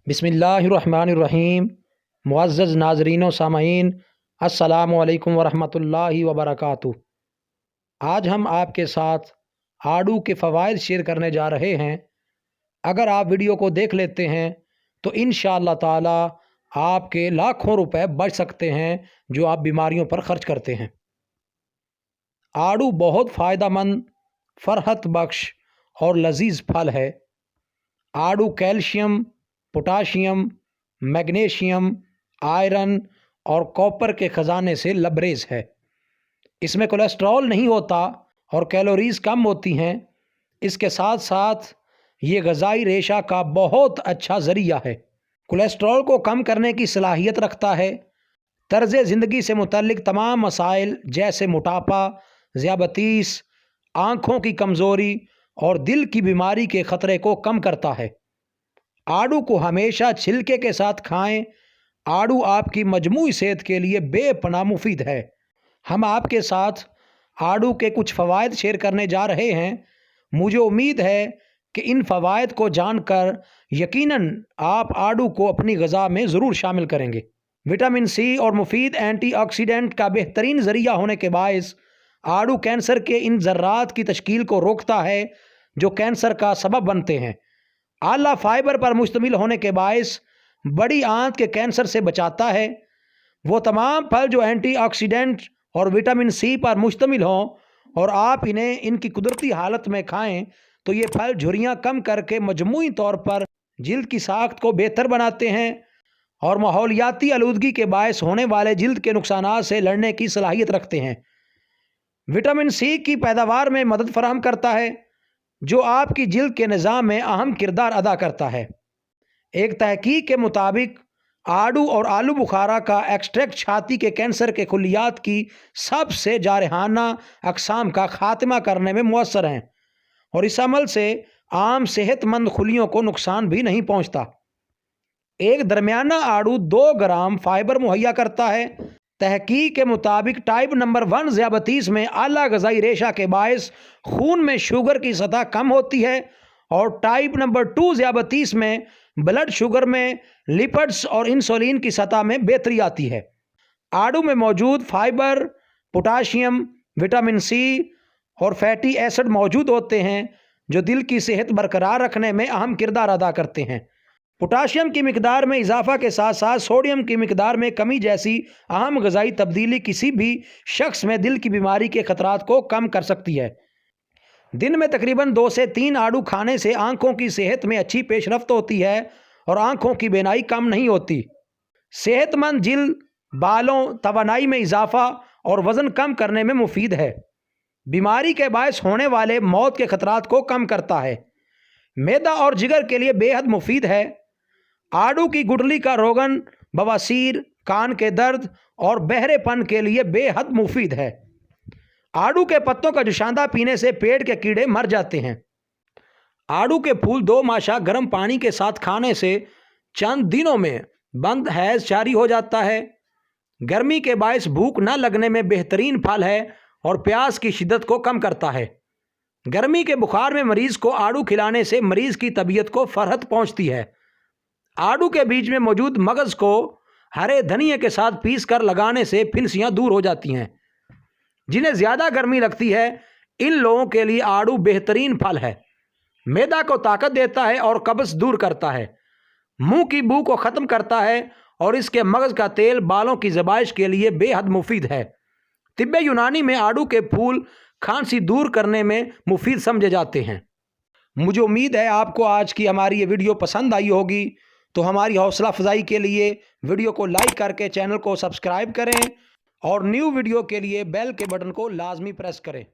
बिस्मिल्लाहिर्रहमानिर्रहीम। मुअज़्ज़ज़ नाज़रीन व सामईन, अस्सलामु अलैकुम वरहमतुल्लाहि वबरकातुहू। आज हम आपके साथ आड़ू के फ़वाइद शेयर करने जा रहे हैं। अगर आप वीडियो को देख लेते हैं तो इंशाअल्लाह ताला आपके लाखों रुपए बच सकते हैं जो आप बीमारियों पर खर्च करते हैं। आड़ू बहुत फ़ायदेमंद, फ़रहत बख्श और लजीज फल है। आड़ू कैल्शियम, पोटाशियम, मैग्नीशियम, आयरन और कॉपर के ख़जाने से लबरेज है। इसमें कोलेस्ट्रॉल नहीं होता और कैलोरीज़ कम होती हैं। इसके साथ साथ ये ग़िज़ाई रेशा का बहुत अच्छा ज़रिया है। कोलेस्ट्रॉल को कम करने की सलाहियत रखता है। तर्ज़ ज़िंदगी से मुतल्लिक तमाम मसाइल जैसे मोटापा, ज़ियाबतीस, आँखों की कमज़ोरी और दिल की बीमारी के ख़तरे को कम करता है। आड़ू को हमेशा छिलके के साथ खाएं। आड़ू आपकी मजमूई सेहत के लिए बेपनाह मुफीद है। हम आपके साथ आड़ू के कुछ फ़वाइद शेयर करने जा रहे हैं। मुझे उम्मीद है कि इन फ़वाइद को जानकर यकीनन आप आड़ू को अपनी ग़िज़ा में ज़रूर शामिल करेंगे। विटामिन सी और मुफीद एंटीऑक्सीडेंट का बेहतरीन ज़रिया होने के बायस आड़ू कैंसर के इन ज़र्रात की तश्कील को रोकता है जो कैंसर का सबब बनते हैं। आला फाइबर पर मुश्तमिल होने के बायस बड़ी आंत के कैंसर से बचाता है। वो तमाम फल जो एंटीऑक्सीडेंट और विटामिन सी पर मुश्तमिल हों और आप इन्हें इनकी कुदरती हालत में खाएं तो ये फल झुर्रियाँ कम करके मजमूई तौर पर जिल्द की साख्त को बेहतर बनाते हैं और माहौलियाती आलूदगी के बायस होने वाले जिल्द के नुकसानात से लड़ने की सलाहियत रखते हैं। विटामिन सी की पैदावार में मदद फराहम करता है जो आपकी जिल्द के निज़ाम में अहम किरदार अदा करता है। एक तहकीक के मुताबिक आड़ू और आलू बुखारा का एक्सट्रैक्ट छाती के कैंसर के खुलियात की सबसे जारहाना अक़साम का खात्मा करने में मुअस्सर हैं और इस अमल से आम सेहतमंद खुलियों को नुकसान भी नहीं पहुंचता। एक दरमियाना आड़ू 2 ग्राम फाइबर मुहैया करता है। तहकीक के मुताबिक टाइप नंबर 1 ज़ियाबतीस में आला ग़िज़ाई रेशा के बायस खून में शुगर की सतह कम होती है और टाइप नंबर 2 ज़ियाबतीस में ब्लड शुगर में लिपिड्स और इंसुलिन की सतह में बेहतरी आती है। आड़ू में मौजूद फाइबर, पोटाशियम, विटामिन सी और फैटी एसिड मौजूद होते हैं जो दिल की सेहत बरकरार रखने में अहम किरदार अदा करते हैं। पोटाशियम की मिकदार में इजाफा के साथ साथ सोडियम की मिकदार में कमी जैसी अहम ग़िज़ाई तब्दीली किसी भी शख्स में दिल की बीमारी के ख़तरात को कम कर सकती है। दिन में तकरीबन 2 से 3 आड़ू खाने से आँखों की सेहत में अच्छी पेशरफ्त होती है और आँखों की बेनाई कम नहीं होती। सेहतमंद जिल्द, बालों, तवानाई में इजाफा और वज़न कम करने में मुफीद है। बीमारी के बायस होने वाले मौत के ख़तरात को कम करता है। मैदा और जिगर के लिए बेहद मुफीद है। आड़ू की गुठली का रोगन बवासीर, कान के दर्द और बहरेपन के लिए बेहद मुफीद है। आड़ू के पत्तों का जुशांदा पीने से पेट के कीड़े मर जाते हैं। आड़ू के फूल 2 माशा गर्म पानी के साथ खाने से चंद दिनों में बंद हैज़ जारी हो जाता है। गर्मी के बायस भूख न लगने में बेहतरीन फल है और प्यास की शिद्दत को कम करता है। गर्मी के बुखार में मरीज़ को आड़ू खिलाने से मरीज़ की तबीयत को फ़रहत पहुँचती है। आड़ू के बीज में मौजूद मगज़ को हरे धनिए के साथ पीस कर लगाने से फिंसियाँ दूर हो जाती हैं। जिन्हें ज़्यादा गर्मी लगती है इन लोगों के लिए आड़ू बेहतरीन फल है। मैदा को ताकत देता है और कब्ज़ दूर करता है। मुंह की बू को ख़त्म करता है और इसके मगज़ का तेल बालों की ज़बाइश के लिए बेहद मुफीद है। तिब्बे यूनानी में आड़ू के फूल खांसी दूर करने में मुफीद समझे जाते हैं। मुझे उम्मीद है आपको आज की हमारी ये वीडियो पसंद आई होगी। तो हमारी हौसला अफजाई के लिए वीडियो को लाइक करके चैनल को सब्सक्राइब करें और न्यू वीडियो के लिए बेल के बटन को लाजमी प्रेस करें।